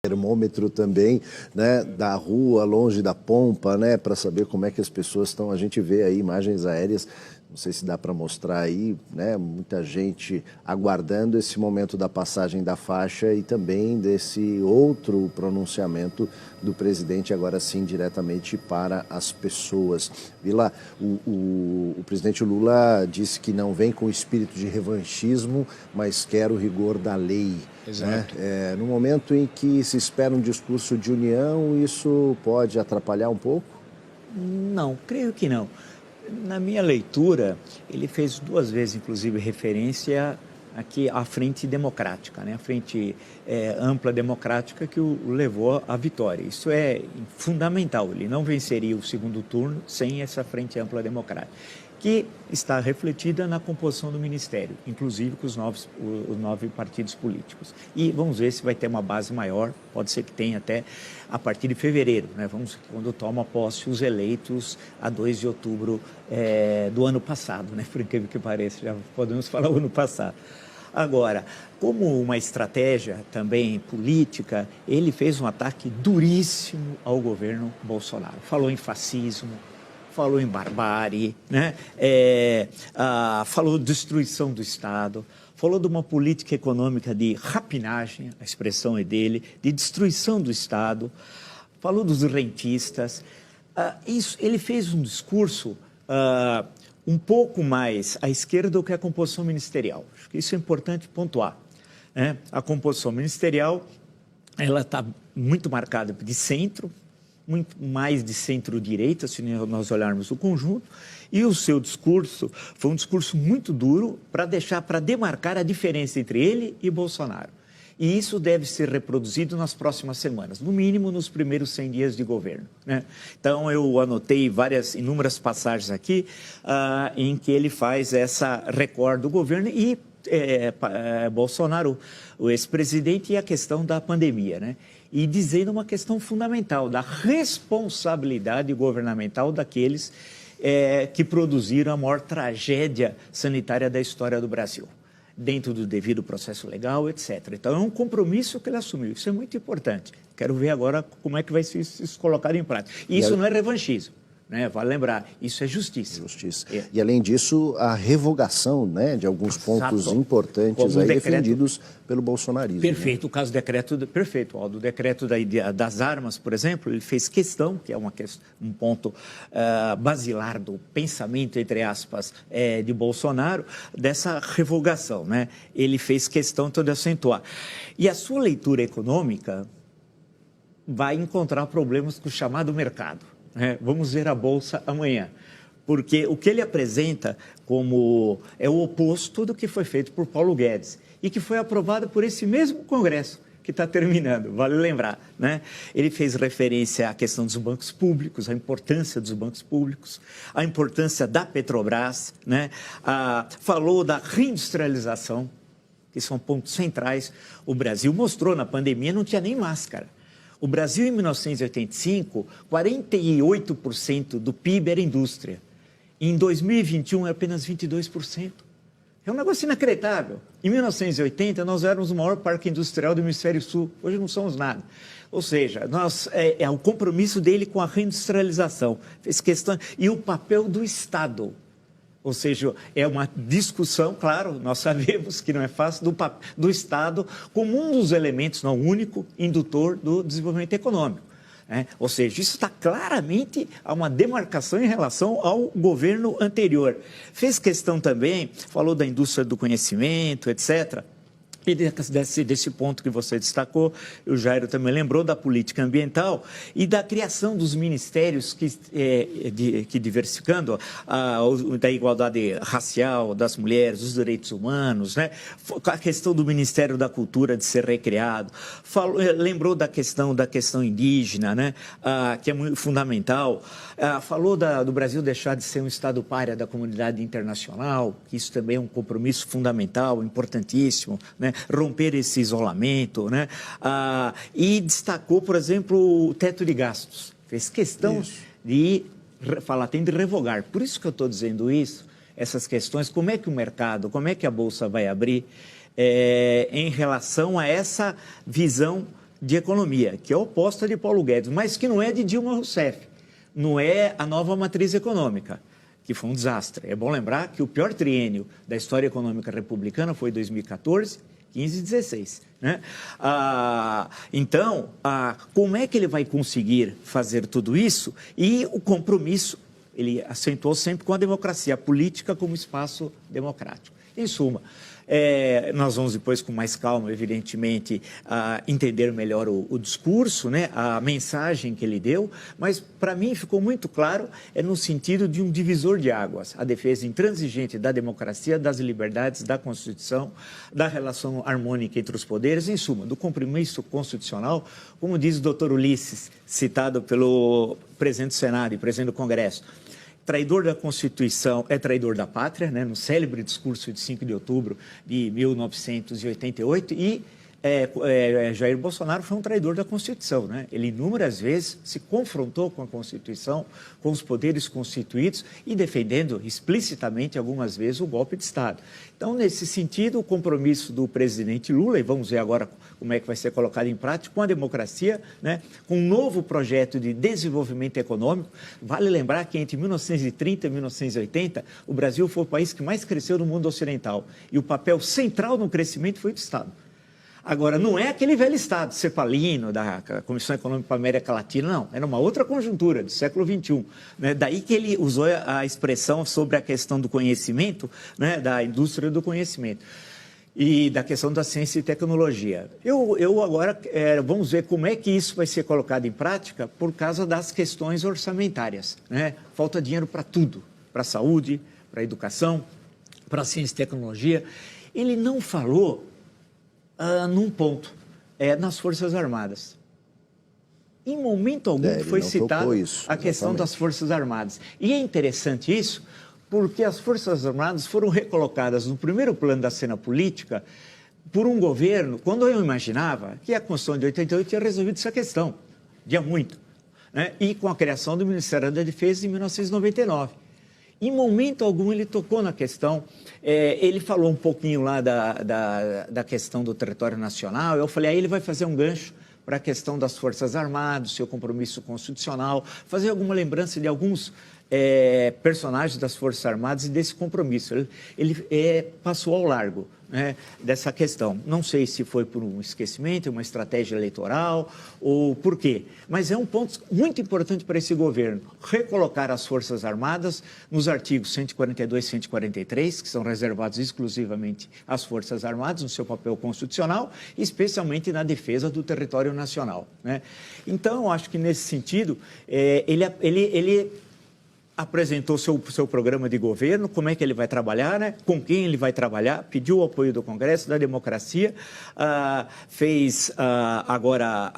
termômetro também, né, da rua, longe da pompa, né, para saber como é que as pessoas estão. A gente vê aí imagens aéreas, não sei se dá para mostrar aí, né, muita gente aguardando esse momento da passagem da faixa e também desse outro pronunciamento do presidente, agora sim, diretamente para as pessoas. Vila, o presidente Lula disse que não vem com espírito de revanchismo, mas quer o rigor da lei. Exato. Né? No momento em que se espera um discurso de união, isso pode atrapalhar um pouco? Não, creio que não. Na minha leitura, ele fez 2 vezes, inclusive, referência aqui à frente democrática, né? A frente ampla democrática que o levou à vitória. Isso é fundamental, ele não venceria o segundo turno sem essa frente ampla democrática, que está refletida na composição do Ministério, inclusive com os 9 partidos políticos. E vamos ver se vai ter uma base maior, pode ser que tenha até a partir de fevereiro, né? Quando toma posse os eleitos a 2 de outubro do ano passado, né? Por incrível que pareça, já podemos falar o ano passado. Agora, como uma estratégia também política, ele fez um ataque duríssimo ao governo Bolsonaro. Falou em fascismo, falou em barbárie, né? Falou de destruição do Estado, falou de uma política econômica de rapinagem, a expressão é dele, de destruição do Estado, falou dos rentistas. Ele fez um discurso um pouco mais à esquerda do que a composição ministerial. Acho que isso é importante pontuar, né? A composição ministerial, ela está muito marcada de centro, muito mais de centro-direita, se nós olharmos o conjunto, e o seu discurso foi um discurso muito duro para demarcar a diferença entre ele e Bolsonaro. E isso deve ser reproduzido nas próximas semanas, no mínimo nos primeiros 100 dias de governo, né? Então, eu anotei inúmeras passagens aqui em que ele faz essa recorde do governo e Bolsonaro, o ex-presidente, e a questão da pandemia, né? E dizendo uma questão fundamental da responsabilidade governamental daqueles que produziram a maior tragédia sanitária da história do Brasil, dentro do devido processo legal, etc. Então, é um compromisso que ele assumiu. Isso é muito importante. Quero ver agora como é que vai ser isso colocado em prática. E isso não é revanchismo, né? Vale lembrar, isso é justiça. Justiça. E, além disso, a revogação, né, de alguns pontos importantes aí defendidos pelo bolsonarismo. Perfeito, né? O caso do decreto, perfeito, do decreto das armas, por exemplo, ele fez questão, que é um ponto basilar do pensamento, entre aspas, de Bolsonaro, dessa revogação, né? Ele fez questão de acentuar. E a sua leitura econômica vai encontrar problemas com o chamado mercado. Vamos ver a Bolsa amanhã, porque o que ele apresenta como é o oposto do que foi feito por Paulo Guedes e que foi aprovado por esse mesmo Congresso que está terminando, vale lembrar, né? Ele fez referência à questão dos bancos públicos, a importância dos bancos públicos, a importância da Petrobras, né? Falou da reindustrialização, que são pontos centrais. O Brasil mostrou na pandemia, não tinha nem máscara. O Brasil, em 1985, 48% do PIB era indústria. Em 2021, é apenas 22%. É um negócio inacreditável. Em 1980, nós éramos o maior parque industrial do Hemisfério Sul. Hoje não somos nada. Ou seja, é o compromisso dele com a reindustrialização. Fez questão, e o papel do Estado. Ou seja, é uma discussão, claro, nós sabemos que não é fácil, do Estado como um dos elementos, não único, indutor do desenvolvimento econômico. Ou seja, isso está claramente a uma demarcação em relação ao governo anterior. Fez questão também, falou da indústria do conhecimento, etc., e desse ponto que você destacou, o Jairo também lembrou da política ambiental e da criação dos ministérios que diversificando da igualdade racial das mulheres, dos direitos humanos, né? A questão do Ministério da Cultura de ser recriado, lembrou da questão indígena, né? Que é muito fundamental, falou do Brasil deixar de ser um Estado pária da comunidade internacional, que isso também é um compromisso fundamental, importantíssimo, né? Romper esse isolamento, né? E destacou, por exemplo, o teto de gastos. Fez questão de falar, tem de revogar. Por isso que eu estou dizendo isso, essas questões, como é que o mercado, como é que a Bolsa vai abrir em relação a essa visão de economia, que é oposta de Paulo Guedes, mas que não é de Dilma Rousseff, não é a nova matriz econômica, que foi um desastre. É bom lembrar que o pior triênio da história econômica republicana foi 2014, 15 e 16. Né? Então, como é que ele vai conseguir fazer tudo isso? E o compromisso, ele acentuou sempre com a democracia, a política como espaço democrático. Em suma, nós vamos depois, com mais calma, evidentemente, entender melhor o discurso, né, a mensagem que ele deu, mas, para mim, ficou muito claro, no sentido de um divisor de águas, a defesa intransigente da democracia, das liberdades, da Constituição, da relação harmônica entre os poderes, em suma, do compromisso constitucional, como diz o doutor Ulisses, citado pelo presidente do Senado e presidente do Congresso. Traidor da Constituição é traidor da pátria, né, no célebre discurso de 5 de outubro de 1988, e Jair Bolsonaro foi um traidor da Constituição. Né? Ele inúmeras vezes se confrontou com a Constituição, com os poderes constituídos e defendendo explicitamente, algumas vezes, o golpe de Estado. Então, nesse sentido, o compromisso do presidente Lula, e vamos ver agora como é que vai ser colocado em prática, com a democracia, né, com um novo projeto de desenvolvimento econômico. Vale lembrar que entre 1930 e 1980, o Brasil foi o país que mais cresceu no mundo ocidental. E o papel central no crescimento foi do Estado. Agora, não é aquele velho Estado cepalino da Comissão Econômica para a América Latina, não. Era uma outra conjuntura do século XXI. Né? Daí que ele usou a expressão sobre a questão do conhecimento, né? Da indústria do conhecimento e da questão da ciência e tecnologia. Eu agora, vamos ver como é que isso vai ser colocado em prática por causa das questões orçamentárias. Né? Falta dinheiro para tudo, para a saúde, para a educação, para a ciência e tecnologia. Ele não falou num ponto, nas Forças Armadas. Em momento algum foi citado a questão das Forças Armadas. E é interessante isso, porque as Forças Armadas foram recolocadas no primeiro plano da cena política por um governo, quando eu imaginava que a Constituição de 88 tinha resolvido essa questão, de há muito, né? E com a criação do Ministério da Defesa em 1999. Em momento algum ele tocou na questão, ele falou um pouquinho lá da questão do território nacional, eu falei, aí ele vai fazer um gancho para a questão das Forças Armadas, seu compromisso constitucional, fazer alguma lembrança de alguns personagens das Forças Armadas e desse compromisso. Ele passou ao largo, né, dessa questão. Não sei se foi por um esquecimento, uma estratégia eleitoral ou por quê, mas é um ponto muito importante para esse governo, recolocar as Forças Armadas nos artigos 142 e 143, que são reservados exclusivamente às Forças Armadas, no seu papel constitucional, especialmente na defesa do território nacional. Né? Então, eu acho que nesse sentido, ele apresentou seu programa de governo, como é que ele vai trabalhar, né? Com quem ele vai trabalhar, pediu o apoio do Congresso, da democracia, fez agora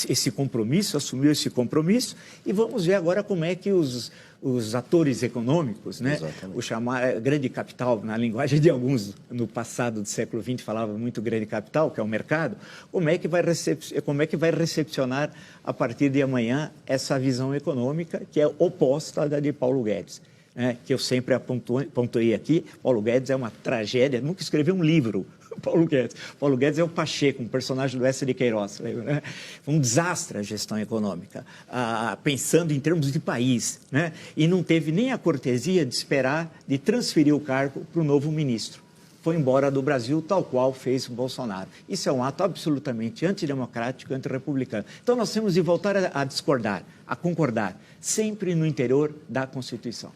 esse compromisso, assumiu esse compromisso, e vamos ver agora como é que os atores econômicos, né? O chamar grande capital, na linguagem de alguns no passado do século XX falava muito grande capital, que é o mercado, como é que vai recepcionar a partir de amanhã essa visão econômica que é oposta da de Paulo Guedes, né? Que eu sempre pontuei aqui. Paulo Guedes é uma tragédia, nunca escreveu um livro. Paulo Guedes é o Pacheco, um personagem do S. de Queiroz. Né? Foi um desastre a gestão econômica, pensando em termos de país, né? E não teve nem a cortesia de esperar, de transferir o cargo para o novo ministro. Foi embora do Brasil, tal qual fez o Bolsonaro. Isso é um ato absolutamente antidemocrático, antirrepublicano. Então, nós temos de voltar a discordar, a concordar, sempre no interior da Constituição.